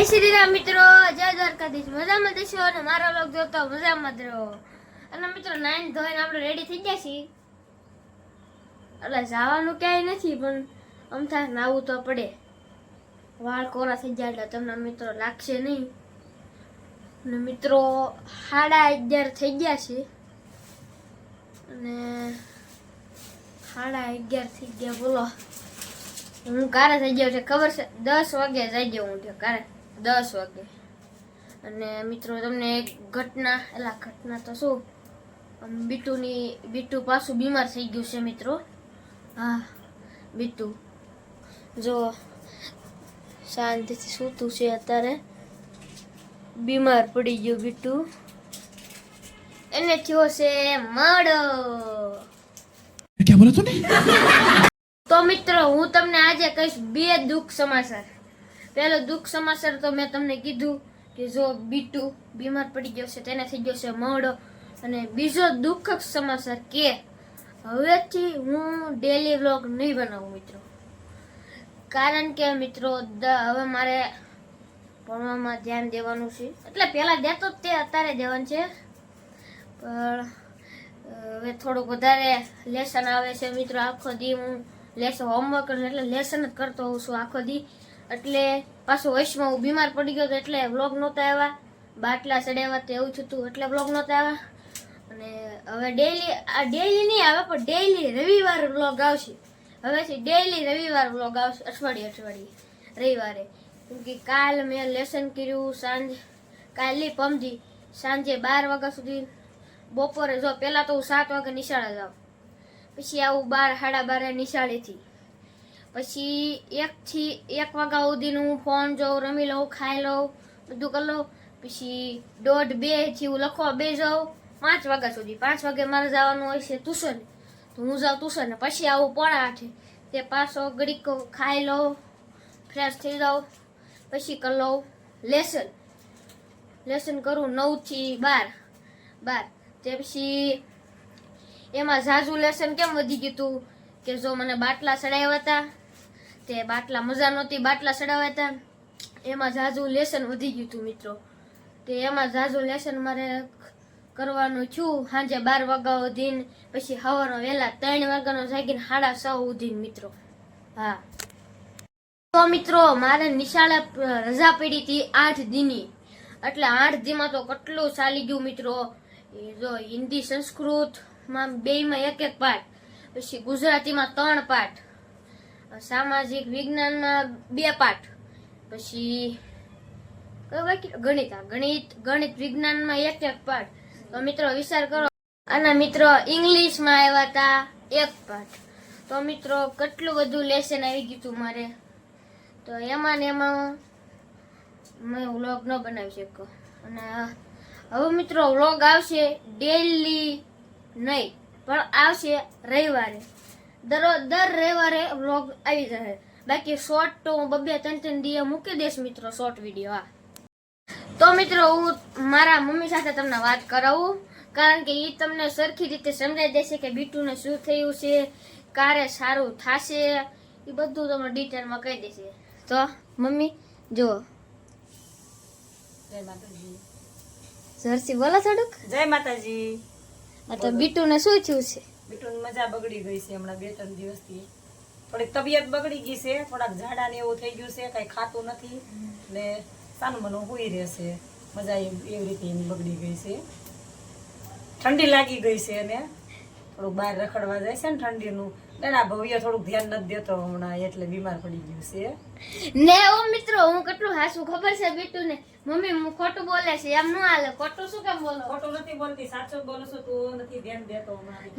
શ્રી રામ મિત્રો, જય દ્વારકાધીશ. મજામાં દેશો અને મારો વ્લોગ જોતો મજામાં જ રહો. અને મિત્રો નાઈન ધોઈને આપણે રેડી થઈ ગયા છીએ. એટલે જવાનું ક્યાંય નથી, પણ અમથા નાવું તો પડે. વાળ કોરા થઈ જાય એટલે તમને મિત્રો લાગશે નહીં. અને મિત્રો 11:30 થઈ ગયા છે. અને 11:30 થઈ ગયા. બોલો, હું કારે થઈ ગયો છે ખબર છે? 10 વાગે જઈ ગયો હું કારે, 10 વાગે. અને મિત્રો તમને એક ઘટના તો શું, બીટુ પાછું બીમાર થઈ ગયું છે મિત્રો. હા, બીટુ જો શાંતિથી સૂતું છે અત્યારે. બીમાર પડી ગયું બીટુ, એને થયો છે મર્ડર. क्या बोला तूने? તો મિત્રો હું તમને આજે કહીશ 2 દુઃખ સમાચાર. પહેલો દુઃખ સમાચાર તો મેં તમને કીધું કે જો બીટુ બીમાર પડી ગયો છે, તેને થઈ ગયો છે મર્ડર. અને બીજો દુઃખક સમાચાર કે હવેથી હું ડેલી વ્લોગ નહીં બનાવું મિત્રો. કારણ કે મિત્રો હવે મારે ભણવામાં ધ્યાન દેવાનું છે. એટલે પહેલા દેતો જ તે, અત્યારે દેવાનું છે. પણ હવે થોડુંક વધારે લેસન આવે છે મિત્રો. આખો દી હું લેસન હોમવર્ક એટલે લેસન જ કરતો હોઉં છું આખો દી. એટલે પાછું વયસમાં હું બીમાર પડી ગયો એટલે વ્લોગ નહોતા આવ્યા. બાટલા ચડાવ્યા તો એવું થતું એટલે વ્લોગ નહોતા આવ્યા. અને હવે ડેઈલી નહીં આવે, પણ ડેઈલી રવિવાર વ્લોગ આવશે. હવેથી ડેઈલી રવિવાર વ્લોગ આવશે, અઠવાડિયે રવિવારે. કેમ કે કાલ મેં લેસન કર્યું કાલે પમજી સાંજે 12 વાગ્યા સુધી. બપોરે જો પહેલાં તો હું 7 વાગે નિશાળે જાઉં, પછી આવું 12-12:30 નિશાળેથી. પછી 1 વાગ્યા સુધીનું હું ફોન જોઉં, રમી લઉં, ખાઈ લઉં, બધું કરી લઉં. પછી 1:30-2 થી હું લખવા બેસી જાઉં 5 વાગ્યા સુધી. 5 વાગે મારે જવાનું હોય છે ટ્યુશન, તો હું જાઉં ટ્યુશન. પછી આવું 7:30 તે પાછો ઘડીક ખાઈ લઉં, ફ્રેશ થઈ જાઉં, પછી કરી લઉં લેસન કરું 9 થી 12. તે પછી એમાં ઝાઝુ લેસન કેમ વધી ગયું હતું કે જો મને બાટલા ચડાવ્યા હતા, તે બાટલા મજા નહોતી, બાટલા ચડાવ્યા હતા એમાં ઝાઝુ લેસન વધી ગયું હતું મિત્રો. તે એમાં ઝાઝુ લેસન મારે કરવાનું થયું સાંજે 12 વાગ્યા સુધીને. પછી સવારમાં વહેલા 3 વાગ્યાનો જાગીને 6:30 સુધીને મિત્રો. હા, તો મિત્રો મારે નિશાળે રજા પડી હતી 8 દીની. એટલે 8 દીમાં તો કેટલું ચાલી ગયું મિત્રો. જો હિન્દી સંસ્કૃતમાં 2માં 1 પાઠ, પછી ગુજરાતીમાં 3 પાઠ, સામાજિક વિજ્ઞાનમાં 2 પાઠ, પછી ગણિત વિજ્ઞાનમાં 1 પાઠ. તો મિત્રો વિચાર કરો. અને મિત્રો ઇંગ્લિશમાં આવ્યા હતા 1 પાઠ. તો મિત્રો કેટલું બધું લેસન આવી ગયું હતું મારે. તો એમાં ને એમાં મેં વ્લોગ ન બનાવી શક્યો. અને હવે મિત્રો વ્લોગ આવશે ડેઈલી નહીં, પણ આવશે રવિવારે. દર રવિવારે વ્લોગ આવી જશે. બાકી શોર્ટ તો હું 2-3 દિવસ મૂકી દઈશ મિત્રો, શોર્ટ વિડીયો. હા, તો મિત્રો હું મારા મમ્મી સાથે તમને વાત કરાવું, કારણ કે એ તમને સરખી રીતે સમજાઈ દેશે કે બીટુને શું થયું છે, ક્યારે સારું થશે, એ બધું તમને ડિટેલમાં કહી દેશે. તો મમ્મી જુઓ. જય માતાજી. જર્સી બોલો થોડુંક. જય માતાજી. આ તો બીટુને શું થયું છે? બીટુની મજા બગડી ગઈ છે હમણાં 2-3 દિવસથી. થોડીક તબિયત બગડી ગઈ છે, થોડાક ઝાડા ને એવું થઈ ગયું છે, કઈ ખાતું નથી ને સાનું મનું હોઈ રહેશે. મજા એવી રીતે એની બગડી ગઈ છે. ઠંડી લાગી ગઈ છે અને થોડુંક બહાર રખડવા જાય છે ને ઠંડીનું. એના ભવ્ય થોડુંક ધ્યાન નથી દેતો હમણાં, એટલે બીમાર પડી ગયું છે ને. ઓ મિત્રો હું કેટલું હાસું ખબર છે બીટુને. મમ્મી હું ખોટું બોલે છે, એમ ન હાલે. ખોટું શું કેમ બોલો? ખોટું નથી બોલતી, સાચું બોલું છું. તું નથી ધ્યાન દેતો હમણાં.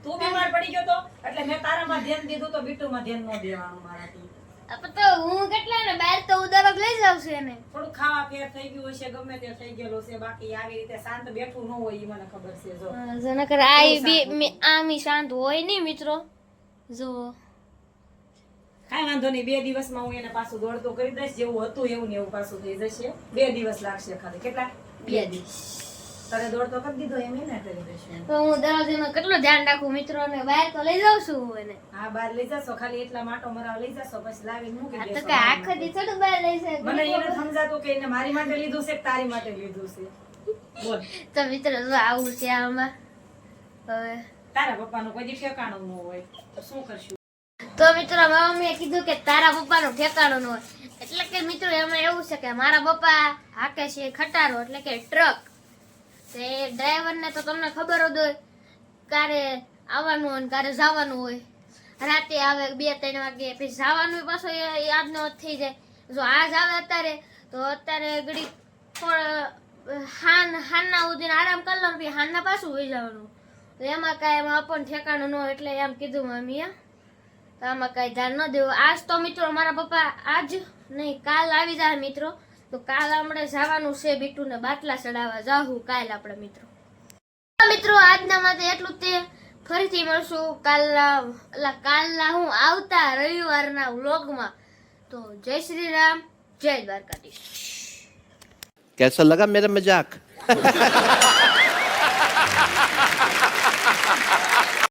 તું બીમાર પડી ગયો તો એટલે મેં તારામાં ધ્યાન દીધું, તો બીટુમાં ધ્યાન ન દેવાનું મારાથી. તો હું કેટલા ને બહાર તો ઉદરક લઈ જાવ છું એને. થોડું ખાવા ફેર થઈ ગયું હશે, ગમે તે થઈ ગયેલું છે. બાકી આવી રીતે શાંત બેઠું ન હોય, એ મને ખબર છે. જો નકર આમી શાંત હોય નહીં મિત્રો. જો કાંઈ વાંધો નહીં, 2 દિવસમાં હું એને પાછું દોડતું કરી દઈશ. જેવું હતું એવું ને એવું પાછું થઈ જશે. 2 દિવસ લાગશે ખાલી. કેટલા? 2 દિવસ. તારે દોડ તો કરી દીધો એમ એને કરી દેશું. તો હું દરવાજાનું કેટલું ધ્યાન રાખું મિત્રોને બહાર તો લઈ જાઉં છું હું એને. હા બહાર લઈ જશો, ખાલી એટલા માટો મરાવા લઈ જશો, પછી લાવીને મૂકી આ તો દેશો. કે આખો દી થોડું બહાર લઈ જાય. મને એને સમજાતું કે એને મારી માટે લીધું છે કે તારી માટે લીધું છે. બોલ, તો મિત્રો જો આવું છે આમાં. હવે તારા પપ્પાનું કોઈ દી ઠેકાણું ન હોય તો શું કરશું? તો મિત્રો મારા મમ્મીએ કીધું કે તારા પપ્પાનું ઠેકાણું ન હોય. એટલે કે મિત્રો એમાં એવું છે કે મારા પપ્પા હાકે છે ખટારો એટલે કે ટ્રક. તે ડ્રાઈવરને તો તમને ખબર જ હોય ક્યારે આવવાનું હોય ને ક્યારે જવાનું હોય. રાતે આવે 2-3 વાગે, પછી જવાનું પાછો યાદ ન થઈ જાય. જો આજ આવે અત્યારે તો અત્યારે ઘડી હાનના ઉધીને આરામ કરી લો, પછી હાનના પાછું વહી જવાનું. તો એમાં કાંઈ એમાં આપણને ઠેકાણું ન હોય એટલે એમ કીધું મમ્મીએ. તો આમાં કાંઈ ધ્યાન ન દેવું. આજ તો મિત્રો મારા પપ્પા આજ નહીં કાલ આવી જાય મિત્રો. તો કાલ આપણે જવાનું છે બીટુને બાટલા ચડાવવા જાહું કાલ આપણે મિત્રો. મિત્રો આજના માટે એટલું જ તે. ફરીથી મળશું કાલના હું આવતા રવિવારના વ્લોગમાં. તો જય શ્રી રામ, જય દ્વારકાધીશ. कैसा लगा मेरा मजाक?